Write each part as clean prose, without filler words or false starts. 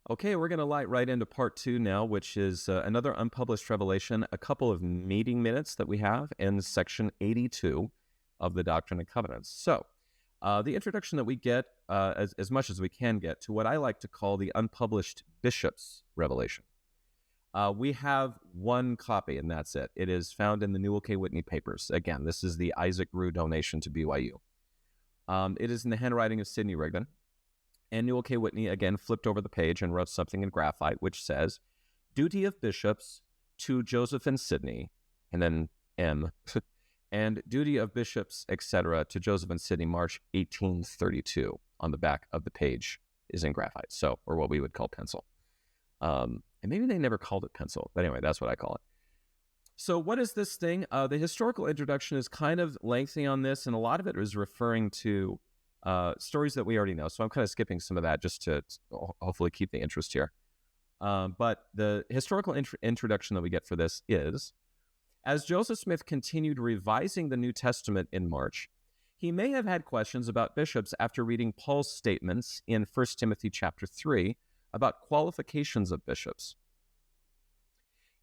Okay, we're going to light right into part 2 now, which is another unpublished revelation, a couple of meeting minutes that we have in section 82 of the Doctrine and Covenants. So, the introduction that we get, as much as we can get, to what I like to call the unpublished bishop's revelation. We have one copy, and that's it. It is found in the Newell K. Whitney papers. Again, this is the Isaac Grew donation to BYU. It is in the handwriting of Sidney Rigdon. And Newell K. Whitney, again, flipped over the page and wrote something in graphite, which says, duty of bishops to Joseph and Sidney, and then M, and duty of bishops, etc., to Joseph and Sidney, March 1832, on the back of the page is in graphite, so, or what we would call pencil. And maybe they never called it pencil, but anyway, that's what I call it. So what is this thing? The historical introduction is kind of lengthy on this, and a lot of it is referring to stories that we already know. So I'm kind of skipping some of that just to hopefully keep the interest here. But the historical introduction that we get for this is, as Joseph Smith continued revising the New Testament in March, he may have had questions about bishops after reading Paul's statements in 1 Timothy chapter 3 about qualifications of bishops.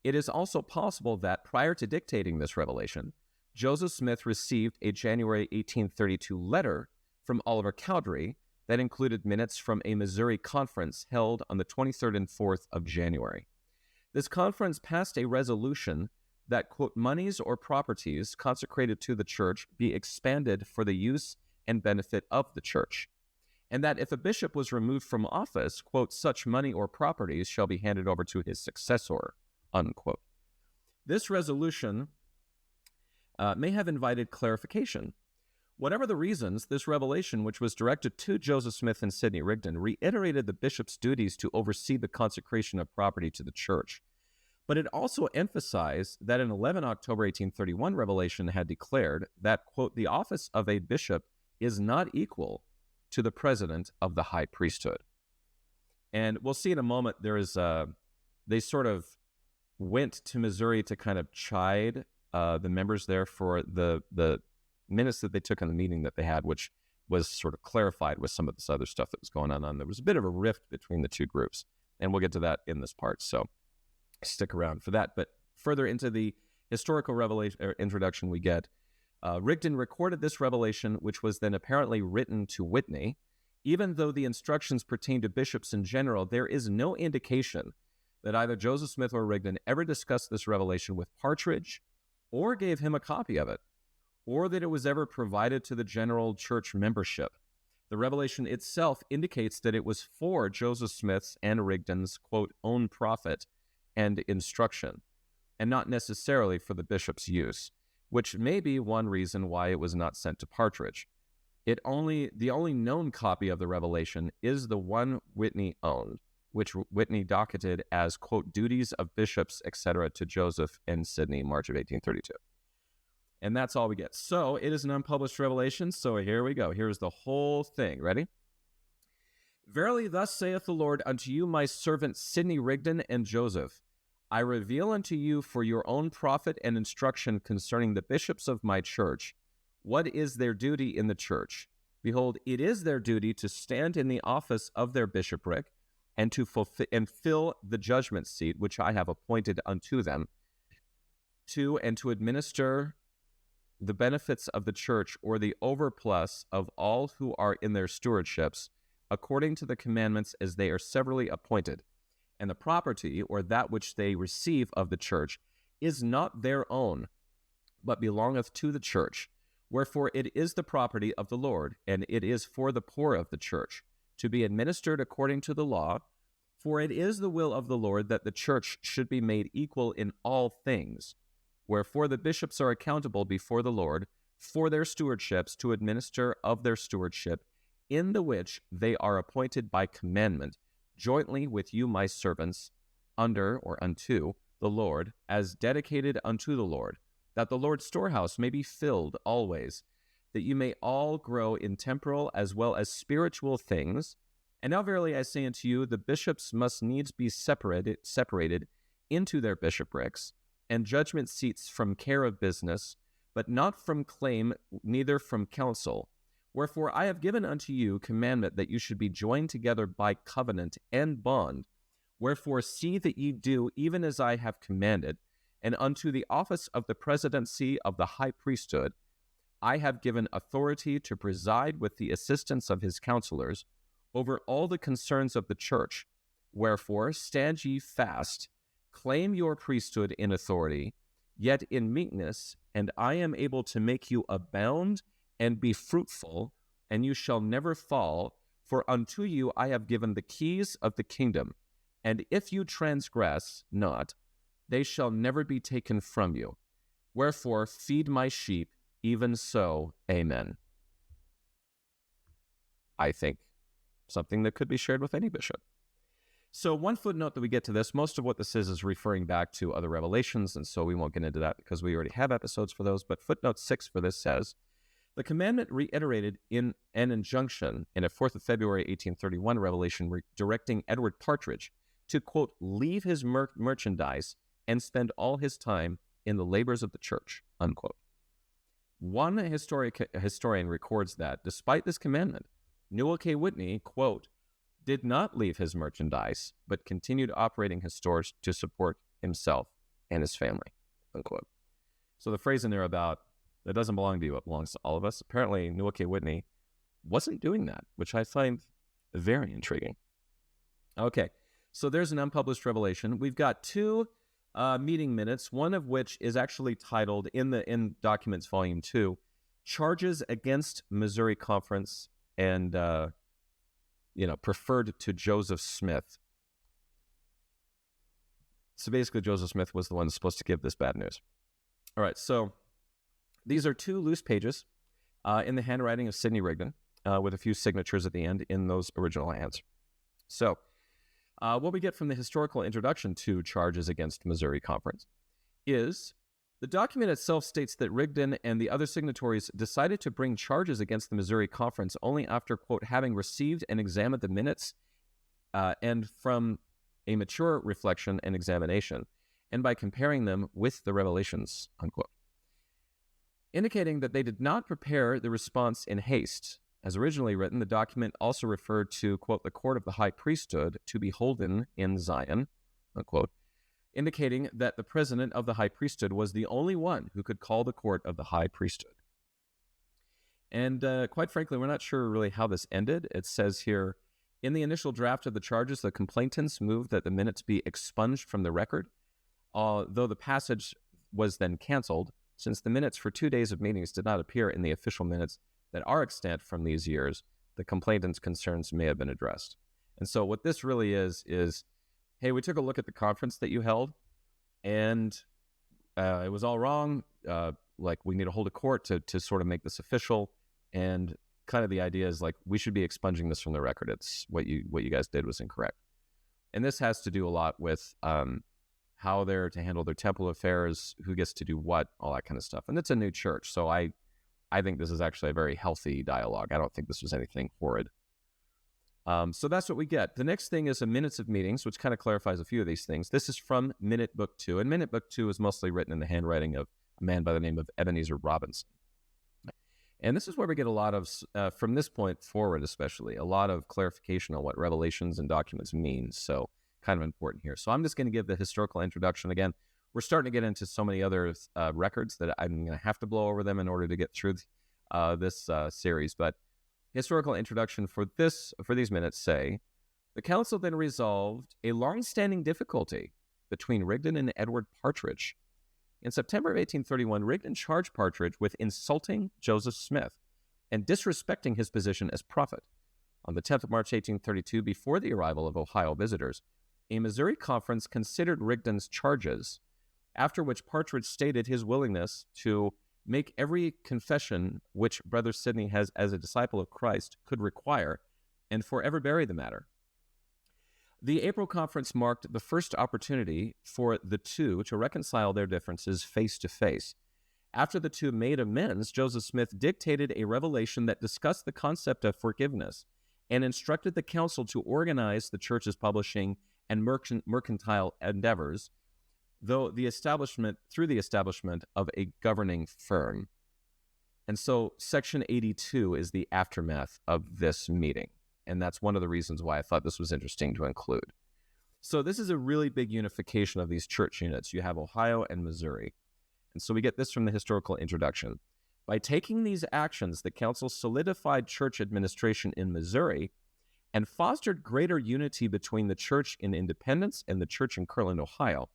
It is also possible that prior to dictating this revelation, Joseph Smith received a January 1832 letter from Oliver Cowdery that included minutes from a Missouri conference held on the 23rd and 4th of January. This conference passed a resolution that, quote, monies or properties consecrated to the church be expanded for the use and benefit of the church, and that if a bishop was removed from office, quote, such money or properties shall be handed over to his successor, unquote. This resolution may have invited clarification. Whatever the reasons, this revelation, which was directed to Joseph Smith and Sidney Rigdon, reiterated the bishop's duties to oversee the consecration of property to the church. But it also emphasized that an 11 October 1831 revelation had declared that, quote, the office of a bishop is not equal to the president of the high priesthood. And we'll see in a moment, they sort of went to Missouri to kind of chide the members there for the minutes that they took on the meeting that they had, which was sort of clarified with some of this other stuff that was going on. There was a bit of a rift between the two groups, and we'll get to that in this part, so stick around for that. But further into the historical revelation or introduction we get, Rigdon recorded this revelation, which was then apparently written to Whitney. Even though the instructions pertain to bishops in general, there is no indication that either Joseph Smith or Rigdon ever discussed this revelation with Partridge or gave him a copy of it, or that it was ever provided to the general church membership. The revelation itself indicates that it was for Joseph Smith's and Rigdon's, quote, own profit and instruction, and not necessarily for the bishop's use, which may be one reason why it was not sent to Partridge. The only known copy of the revelation is the one Whitney owned, which Whitney docketed as, quote, duties of bishops, etc., to Joseph and Sidney, March of 1832. And that's all we get. So it is an unpublished revelation. So here we go. Here's the whole thing. Ready? Verily, thus saith the Lord unto you, my servant Sidney Rigdon and Joseph, I reveal unto you for your own profit and instruction concerning the bishops of my church, what is their duty in the church. Behold, it is their duty to stand in the office of their bishopric and to fulfill and fill the judgment seat which I have appointed unto them, to administer the benefits of the church, or the overplus of all who are in their stewardships, according to the commandments as they are severally appointed. And the property, or that which they receive of the church, is not their own, but belongeth to the church. Wherefore it is the property of the Lord, and it is for the poor of the church, to be administered according to the law. For it is the will of the Lord that the church should be made equal in all things. Wherefore the bishops are accountable before the Lord for their stewardships, to administer of their stewardship, in the which they are appointed by commandment, jointly with you my servants, under or unto the Lord, as dedicated unto the Lord, that the Lord's storehouse may be filled always, that you may all grow in temporal as well as spiritual things. And now verily I say unto you, the bishops must needs be separated into their bishoprics, and judgment seats from care of business, but not from claim, neither from counsel. Wherefore I have given unto you commandment that you should be joined together by covenant and bond, Wherefore see that ye do even as I have commanded, and unto the office of the presidency of the high priesthood I have given authority to preside with the assistance of his counselors over all the concerns of the church. Wherefore stand ye fast, claim your priesthood in authority, yet in meekness, and I am able to make you abound and be fruitful, and you shall never fall, for unto you I have given the keys of the kingdom, and if you transgress not, they shall never be taken from you. Wherefore feed my sheep, even so, amen. I think something that could be shared with any bishop. So one footnote that we get to this, most of what this is referring back to other revelations, and so we won't get into that because we already have episodes for those, but footnote 6 for this says, the commandment reiterated in an injunction in a 4th of February 1831 revelation directing Edward Partridge to, quote, leave his merchandise and spend all his time in the labors of the church, unquote. One historian records that, despite this commandment, Newell K. Whitney, quote, did not leave his merchandise, but continued operating his stores to support himself and his family, unquote. So the phrase in there about, that doesn't belong to you, it belongs to all of us. Apparently, Newell K. Whitney wasn't doing that, which I find very intriguing. Okay, so there's an unpublished revelation. We've got two meeting minutes, one of which is actually titled in Documents Volume 2, Charges Against Missouri Conference and preferred to Joseph Smith. So basically, Joseph Smith was the one that's supposed to give this bad news. All right, so these are two loose pages in the handwriting of Sidney Rigdon with a few signatures at the end in those original hands. So what we get from the historical introduction to Charges Against Missouri Conference is the document itself states that Rigdon and the other signatories decided to bring charges against the Missouri Conference only after, quote, having received and examined the minutes and from a mature reflection and examination, and by comparing them with the revelations, unquote. Indicating that they did not prepare the response in haste. As originally written, the document also referred to, quote, the court of the high priesthood to be holden in Zion, unquote, indicating that the president of the high priesthood was the only one who could call the court of the high priesthood. And quite frankly, we're not sure really how this ended. It says here, in the initial draft of the charges, the complainants moved that the minutes be expunged from the record, though the passage was then canceled, since the minutes for 2 days of meetings did not appear in the official minutes that are extant from these years, the complainant's concerns may have been addressed. And so what this really is, hey, we took a look at the conference that you held, and it was all wrong. We need to hold a court to sort of make this official. And kind of the idea is we should be expunging this from the record. It's what you guys did was incorrect. And this has to do a lot with how they're to handle their temple affairs, who gets to do what, all that kind of stuff. And it's a new church, so I think this is actually a very healthy dialogue. I don't think this was anything horrid. So that's what we get. The next thing is a minutes of meetings, which kind of clarifies a few of these things. This is from Minute Book 2, and Minute Book 2 is mostly written in the handwriting of a man by the name of Ebenezer Robinson. And this is where we get a lot of, from this point forward especially, a lot of clarification on what revelations and documents mean. So kind of important here. So I'm just going to give the historical introduction again. We're starting to get into so many other records that I'm going to have to blow over them in order to get through this series. But historical introduction for these minutes say, the council then resolved a long-standing difficulty between Rigdon and Edward Partridge. In September of 1831, Rigdon charged Partridge with insulting Joseph Smith and disrespecting his position as prophet. On the 10th of March, 1832, before the arrival of Ohio visitors, a Missouri conference considered Rigdon's charges, after which Partridge stated his willingness to make every confession which Brother Sidney has as a disciple of Christ could require, and forever bury the matter. The April conference marked the first opportunity for the two to reconcile their differences face to face. After the two made amends, Joseph Smith dictated a revelation that discussed the concept of forgiveness and instructed the council to organize the church's publishing and mercantile endeavors, through the establishment of a governing firm. And so Section 82 is the aftermath of this meeting. And that's one of the reasons why I thought this was interesting to include. So this is a really big unification of these church units. You have Ohio and Missouri. And so we get this from the historical introduction. By taking these actions, the council solidified church administration in Missouri and fostered greater unity between the church in Independence and the church in Kirtland, Ohio.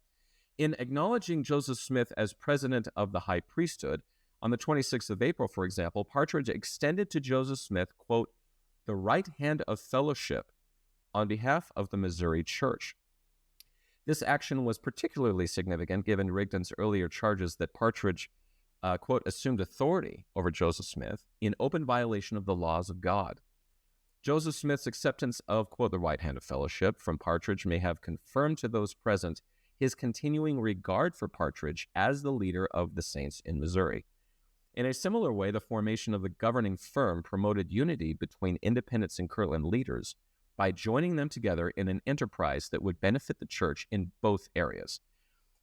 In acknowledging Joseph Smith as president of the high priesthood, on the 26th of April, for example, Partridge extended to Joseph Smith, quote, the right hand of fellowship on behalf of the Missouri church. This action was particularly significant given Rigdon's earlier charges that Partridge, quote, assumed authority over Joseph Smith in open violation of the laws of God. Joseph Smith's acceptance of, quote, the right hand of fellowship from Partridge may have confirmed to those present his continuing regard for Partridge as the leader of the saints in Missouri. In a similar way, the formation of the governing firm promoted unity between Independence and Kirtland leaders by joining them together in an enterprise that would benefit the church in both areas.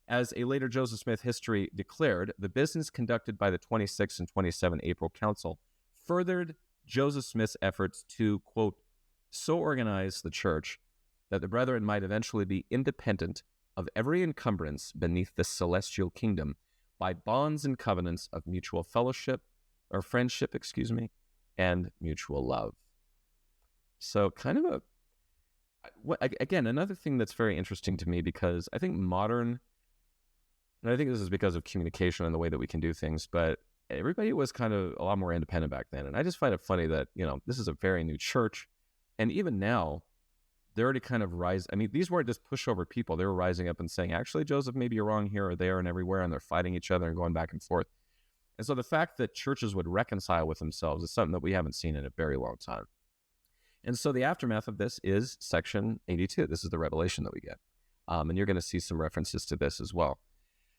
As a later Joseph Smith history declared, the business conducted by the 26 and 27 April Council furthered Joseph Smith's efforts to, quote, so organize the church that the brethren might eventually be independent of every encumbrance beneath the celestial kingdom by bonds and covenants of mutual friendship, and mutual love. So kind of again, another thing that's very interesting to me, because I think and I think this is because of communication and the way that we can do things, but everybody was kind of a lot more independent back then. And I just find it funny that, this is a very new church. And even now, they're already kind of these weren't just pushover people. They were rising up and saying, actually, Joseph, maybe you're wrong here or there and everywhere. And they're fighting each other and going back and forth. And so the fact that churches would reconcile with themselves is something that we haven't seen in a very long time. And so the aftermath of this is section 82. This is the revelation that we get. And you're going to see some references to this as well.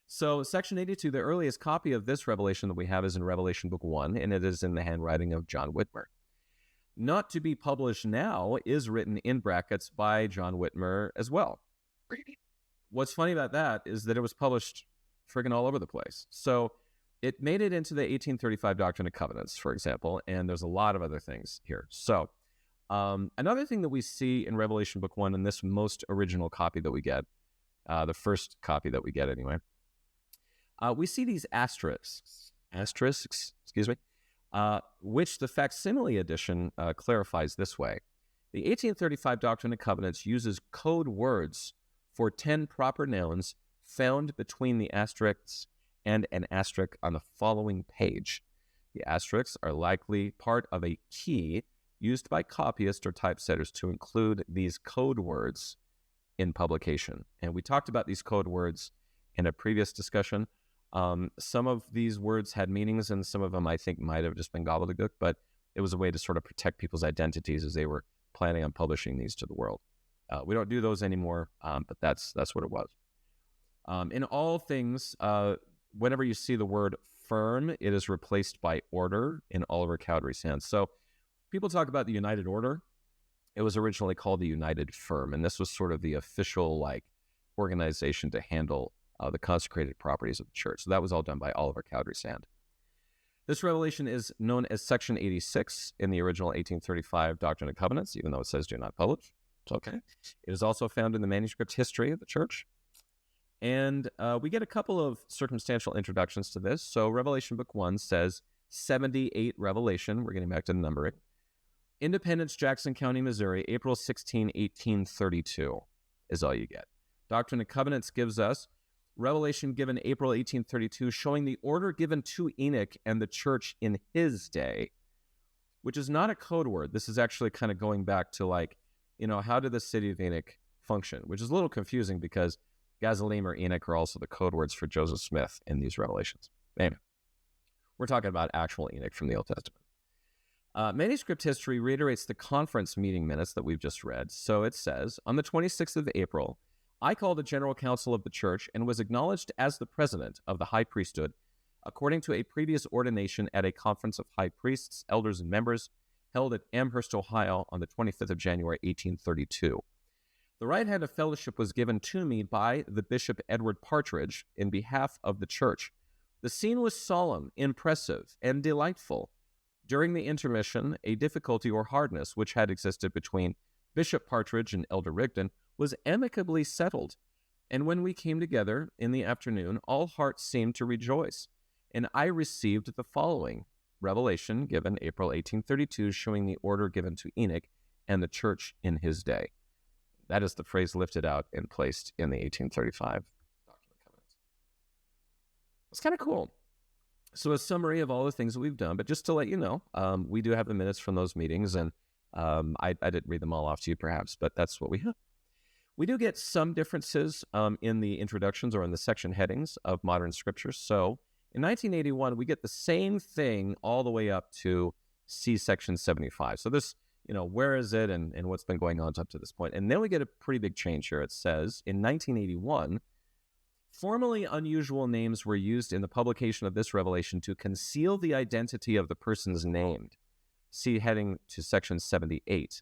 So section 82, the earliest copy of this revelation that we have is in Revelation Book 1, and it is in the handwriting of John Whitmer. Not to be published now is written in brackets by John Whitmer as well. What's funny about that is that it was published friggin' all over the place. So it made it into the 1835 Doctrine and Covenants, for example, and there's a lot of other things here. So another thing that we see in Revelation Book 1 in this most original copy that we get, the first copy that we get anyway, we see these asterisks, which the facsimile edition clarifies this way. The 1835 Doctrine and Covenants uses code words for 10 proper nouns found between the asterisks and an asterisk on the following page. The asterisks are likely part of a key used by copyists or typesetters to include these code words in publication. And we talked about these code words in a previous discussion. Some of these words had meanings, and some of them I think might have just been gobbledygook, but it was a way to sort of protect people's identities as they were planning on publishing these to the world. We don't do those anymore, but that's what it was. In all things, whenever you see the word firm, it is replaced by order in Oliver Cowdery's hands. So people talk about the United Order. It was originally called the United Firm, and this was sort of the official organization to handle the consecrated properties of the church. So that was all done by Oliver Cowdery's hand. This revelation is known as Section 86 in the original 1835 Doctrine and Covenants, even though it says do not publish. It's okay. It is also found in the manuscript history of the church. And we get a couple of circumstantial introductions to this. So Revelation Book 1 says 78 Revelation. We're getting back to the numbering. Independence, Jackson County, Missouri, April 16, 1832 is all you get. Doctrine and Covenants gives us Revelation given April 1832, showing the order given to Enoch and the church in his day, which is not a code word. This is actually kind of going back to how did the city of Enoch function, which is a little confusing because Gazalim or Enoch are also the code words for Joseph Smith in these revelations. Anyway, we're talking about actual Enoch from the Old Testament. Manuscript history reiterates the conference meeting minutes that we've just read. So it says, on the 26th of April, I called a general council of the church and was acknowledged as the president of the high priesthood, according to a previous ordination at a conference of high priests, elders, and members held at Amherst, Ohio on the 25th of January, 1832. The right hand of fellowship was given to me by the Bishop Edward Partridge in behalf of the church. The scene was solemn, impressive, and delightful. During the intermission, a difficulty or hardness which had existed between Bishop Partridge and Elder Rigdon was amicably settled. And when we came together in the afternoon, all hearts seemed to rejoice. And I received the following revelation given April 1832, showing the order given to Enoch and the church in his day. That is the phrase lifted out and placed in the 1835 Doctrine and Covenants. It's kind of cool. So a summary of all the things that we've done, but just to let you know, we do have the minutes from those meetings, and I didn't read them all off to you perhaps, but that's what we have. We do get some differences in the introductions or in the section headings of modern scriptures. So in 1981, we get the same thing all the way up to C section 75. So this, where is it and what's been going on up to this point? And then we get a pretty big change here. It says, in 1981, formally unusual names were used in the publication of this revelation to conceal the identity of the persons named. See heading to section 78.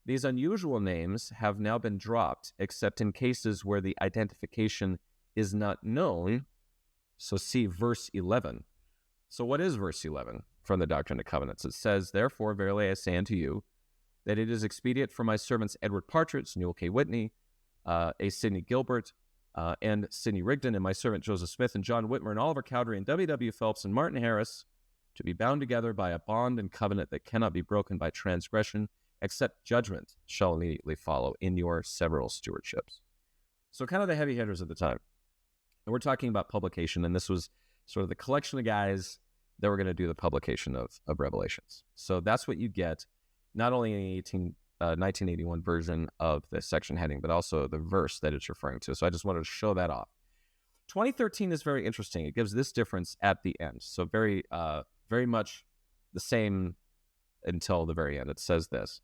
These unusual names have now been dropped, except in cases where the identification is not known. So see verse 11. So what is verse 11 from the Doctrine and Covenants? It says, therefore, verily I say unto you, that it is expedient for my servants Edward Partridge, Newell K. Whitney, A. Sidney Gilbert, and Sidney Rigdon, and my servant Joseph Smith, and John Whitmer, and Oliver Cowdery, and W.W. Phelps, and Martin Harris, to be bound together by a bond and covenant that cannot be broken by transgression, except judgment shall immediately follow in your several stewardships. So kind of the heavy hitters at the time. And we're talking about publication, and this was sort of the collection of guys that were going to do the publication of Revelations. So that's what you get, not only in the 1981 version of the section heading, but also the verse that it's referring to. So I just wanted to show that off. 2013 is very interesting. It gives this difference at the end. So very much the same until the very end. It says this.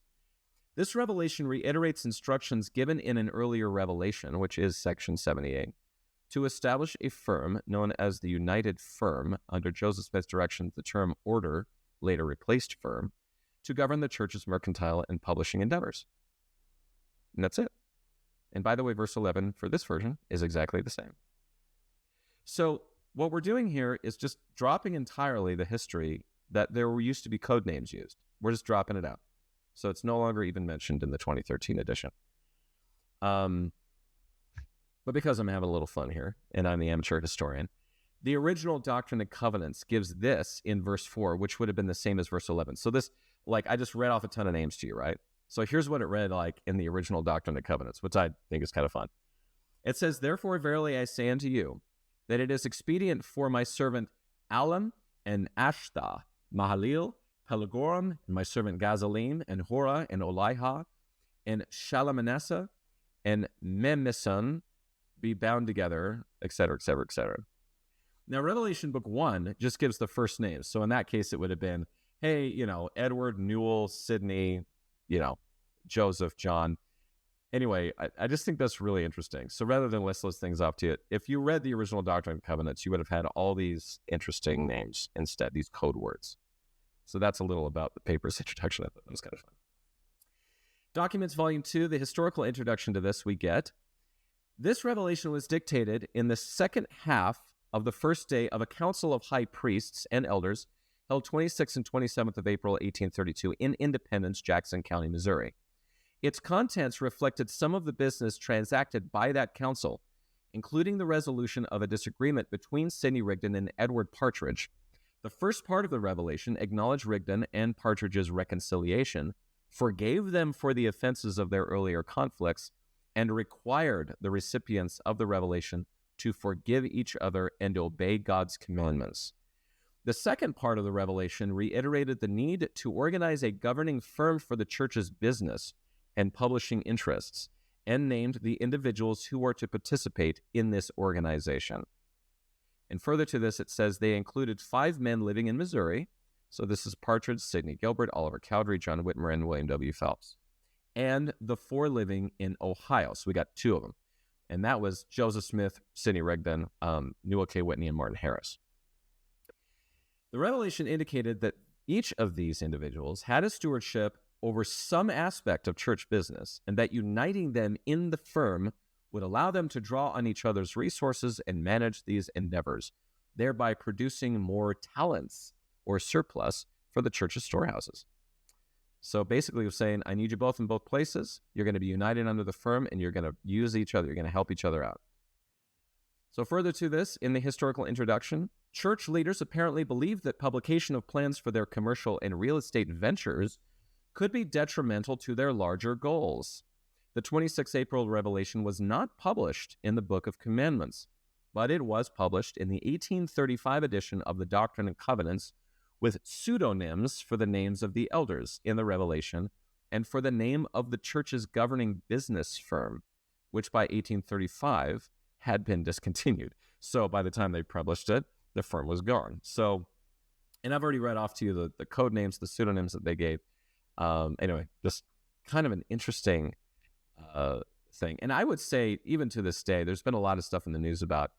This revelation reiterates instructions given in an earlier revelation, which is section 78, to establish a firm known as the United Firm. Under Joseph Smith's direction, the term order later replaced firm, to govern the church's mercantile and publishing endeavors. And that's it. And by the way, verse 11 for this version is exactly the same. So what we're doing here is just dropping entirely the history that there used to be code names used. We're just dropping it out. So it's no longer even mentioned in the 2013 edition. But because I'm having a little fun here, and I'm the amateur historian, the original Doctrine and Covenants gives this in verse 4, which would have been the same as verse 11. So this, I just read off a ton of names to you, right? So here's what it read like in the original Doctrine and Covenants, which I think is kind of fun. It says, therefore, verily I say unto you, that it is expedient for my servant Alam and Ashtha, Mahalil, Pelagoram, and my servant Gazalim, and Hora, and Olaiha, and Shalmaneser, and Memeson be bound together, etc., etc., etc. Now, Revelation Book 1 just gives the first names. So in that case, it would have been, hey, Edward, Newell, Sidney, Joseph, John. Anyway, I just think that's really interesting. So rather than list those things off to you, if you read the original Doctrine and Covenants, you would have had all these interesting names instead, these code words. So that's a little about the paper's introduction. I thought that was kind of fun. Documents Volume 2, the historical introduction to this we get. This revelation was dictated in the second half of the first day of a council of high priests and elders held 26th and 27th of April, 1832 in Independence, Jackson County, Missouri. Its contents reflected some of the business transacted by that council, including the resolution of a disagreement between Sidney Rigdon and Edward Partridge. The first part of the revelation acknowledged Rigdon and Partridge's reconciliation, forgave them for the offenses of their earlier conflicts, and required the recipients of the revelation to forgive each other and obey God's commandments. The second part of the revelation reiterated the need to organize a governing firm for the church's business and publishing interests, and named the individuals who were to participate in this organization. And further to this, it says they included 5 men living in Missouri. So this is Partridge, Sidney Gilbert, Oliver Cowdery, John Whitmer, and William W. Phelps. And the 4 living in Ohio. So we got 2 of them. And that was Joseph Smith, Sidney Rigdon, Newell K. Whitney, and Martin Harris. The revelation indicated that each of these individuals had a stewardship over some aspect of church business, and that uniting them in the firm would allow them to draw on each other's resources and manage these endeavors, thereby producing more talents or surplus for the church's storehouses. So basically, he was saying, I need you both in both places. You're going to be united under the firm, and you're going to use each other. You're going to help each other out. So further to this, in the historical introduction, church leaders apparently believed that publication of plans for their commercial and real estate ventures could be detrimental to their larger goals. The 26 April revelation was not published in the Book of Commandments, but it was published in the 1835 edition of the Doctrine and Covenants with pseudonyms for the names of the elders in the revelation and for the name of the church's governing business firm, which by 1835 had been discontinued. So by the time they published it, the firm was gone. So, and I've already read off to you the code names, the pseudonyms that they gave. Anyway, just kind of an interesting thing. And I would say, even to this day, there's been a lot of stuff in the news about,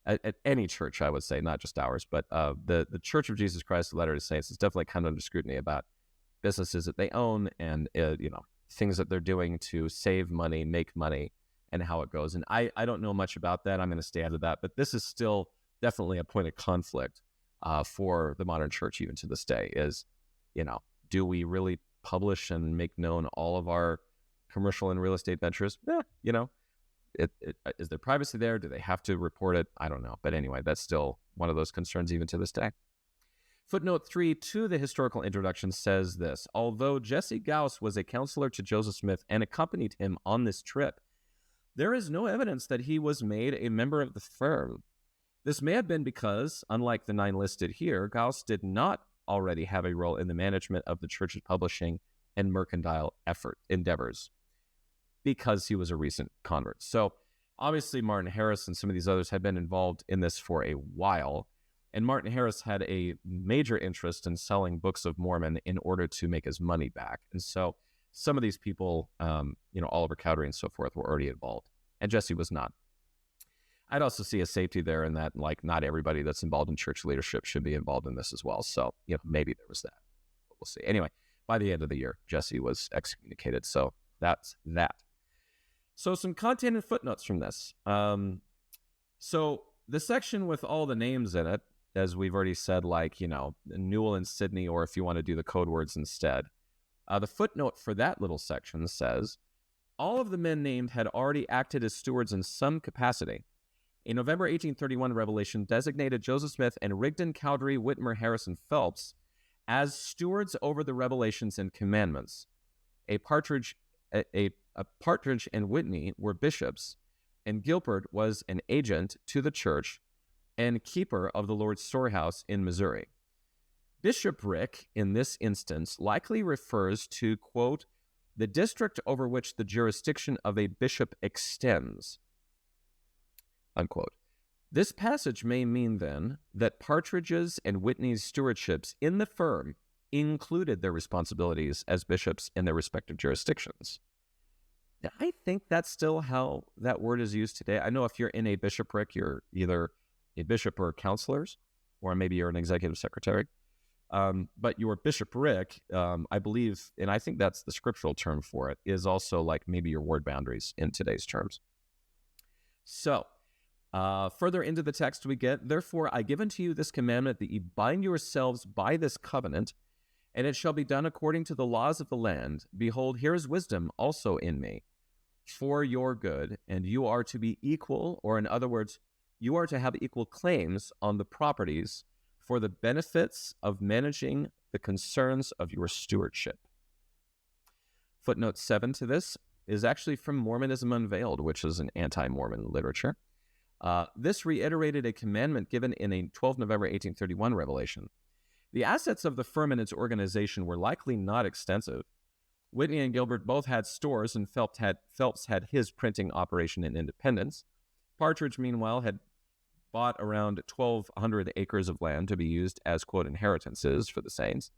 at any church, I would say, not just ours, but the Church of Jesus Christ of Latter-day Saints is definitely kind of under scrutiny about businesses that they own and things that they're doing to save money, make money, and how it goes. And I don't know much about that. I'm going to stay out of that. But this is still definitely a point of conflict for the modern church, even to this day, is, do we really publish and make known all of our commercial and real estate ventures? Is there privacy there? Do they have to report it? I don't know. But anyway, that's still one of those concerns even to this day. Footnote 3 to the historical introduction says this: although Jesse Gauss was a counselor to Joseph Smith and accompanied him on this trip, there is no evidence that he was made a member of the firm. This may have been because, unlike the 9 listed here, Gauss did not already have a role in the management of the church's publishing and mercantile endeavors, because he was a recent convert. So obviously Martin Harris and some of these others had been involved in this for a while, and Martin Harris had a major interest in selling Books of Mormon in order to make his money back. And so some of these people, Oliver Cowdery and so forth, were already involved, and Jesse was not. I'd also see a safety there in that, not everybody that's involved in church leadership should be involved in this as well. So, maybe there was that. But we'll see. Anyway, by the end of the year, Jesse was excommunicated. So that's that. So some content and footnotes from this. So the section with all the names in it, as we've already said, Newell and Sydney, or if you want to do the code words instead, the footnote for that little section says, all of the men named had already acted as stewards in some capacity. A November 1831 revelation designated Joseph Smith and Rigdon, Cowdery, Whitmer, Harrison, Phelps as stewards over the revelations and commandments. A Partridge and Whitney were bishops, and Gilbert was an agent to the church and keeper of the Lord's storehouse in Missouri. Bishopric, in this instance, likely refers to, quote, the district over which the jurisdiction of a bishop extends, unquote. This passage may mean, then, that Partridge's and Whitney's stewardships in the firm included their responsibilities as bishops in their respective jurisdictions. I think that's still how that word is used today. I know if you're in a bishopric, you're either a bishop or counselors, or maybe you're an executive secretary. But your bishopric, I believe, and I think that's the scriptural term for it, is also maybe your ward boundaries in today's terms. So, further into the text we get, therefore I give unto you this commandment, that ye bind yourselves by this covenant, and it shall be done according to the laws of the land. Behold, here is wisdom also in me, for your good, and you are to be equal, or in other words, you are to have equal claims on the properties for the benefits of managing the concerns of your stewardship. Footnote 7 to this is actually from Mormonism Unveiled, which is an anti-Mormon literature. This reiterated a commandment given in a 12 November 1831 revelation. The assets of the firm and its organization were likely not extensive. Whitney and Gilbert both had stores, and Phelps had his printing operation in Independence. Partridge, meanwhile, had bought around 1,200 acres of land to be used as, quote, inheritances for the saints.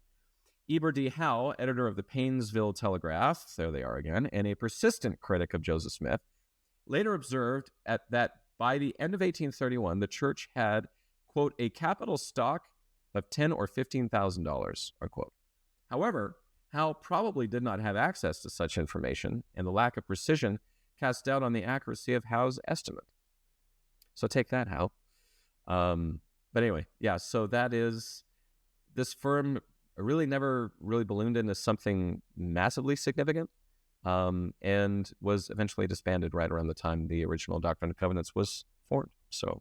Eber D. Howe, editor of the Painesville Telegraph, there they are again, and a persistent critic of Joseph Smith, later observed that by the end of 1831, the church had, quote, a capital stock of $10,000 or $15,000, unquote. However, Howe probably did not have access to such information, and the lack of precision cast doubt on the accuracy of Howe's estimate. So take that, Howe. But anyway, yeah, so that is, this firm really never really ballooned into something massively significant, and was eventually disbanded right around the time the original Doctrine and Covenants was formed,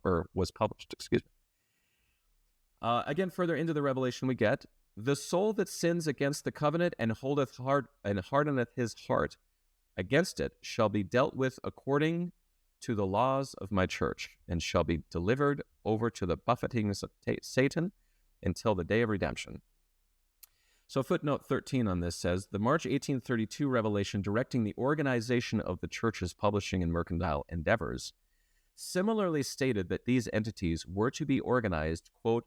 or was published, excuse me. Again, further into the revelation we get, the soul that sins against the covenant and hardeneth his heart against it shall be dealt with according to the laws of my church, and shall be delivered over to the buffetings of Satan until the day of redemption. So footnote 13 on this says, the March 1832 revelation directing the organization of the church's publishing and mercantile endeavors similarly stated that these entities were to be organized, quote,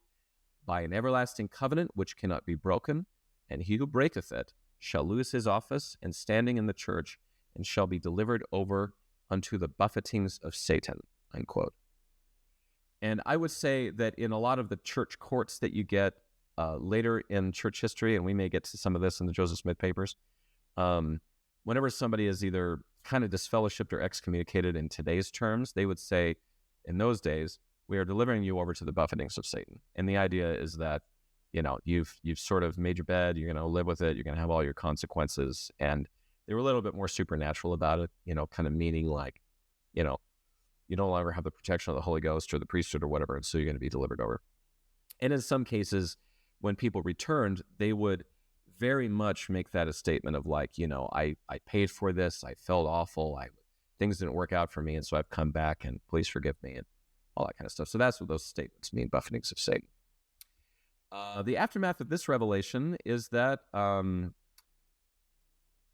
by an everlasting covenant which cannot be broken, and he who breaketh it shall lose his office and standing in the church, and shall be delivered over unto the buffetings of Satan, unquote. And I would say that in a lot of the church courts that you get later in church history, and we may get to some of this in the Joseph Smith papers, whenever somebody is either kind of disfellowshipped or excommunicated in today's terms, they would say, in those days, we are delivering you over to the buffetings of Satan. And the idea is that, you've sort of made your bed, you're going to live with it, you're going to have all your consequences. And they were a little bit more supernatural about it, kind of meaning like, you no longer have the protection of the Holy Ghost or the priesthood or whatever, and so you're going to be delivered over. And in some cases, when people returned, they would very much make that a statement of like, I paid for this, I felt awful, things didn't work out for me, and so I've come back, and please forgive me, and all that kind of stuff. So that's what those statements mean, buffetings of Satan. The aftermath of this revelation is that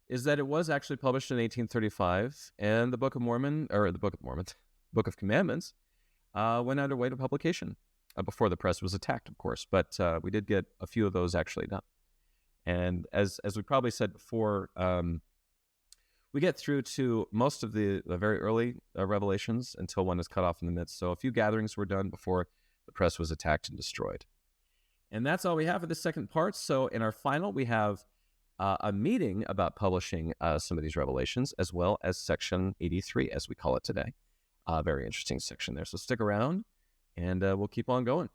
it was actually published in 1835, and the Book of Commandments went underway to publication before the press was attacked, of course. But we did get a few of those actually done. And as we probably said before, we get through to most of the very early revelations until one is cut off in the midst. So a few gatherings were done before the press was attacked and destroyed. And that's all we have for the second part. So in our final, we have a meeting about publishing some of these revelations, as well as section 83, as we call it today. Very interesting section there. So stick around, and we'll keep on going.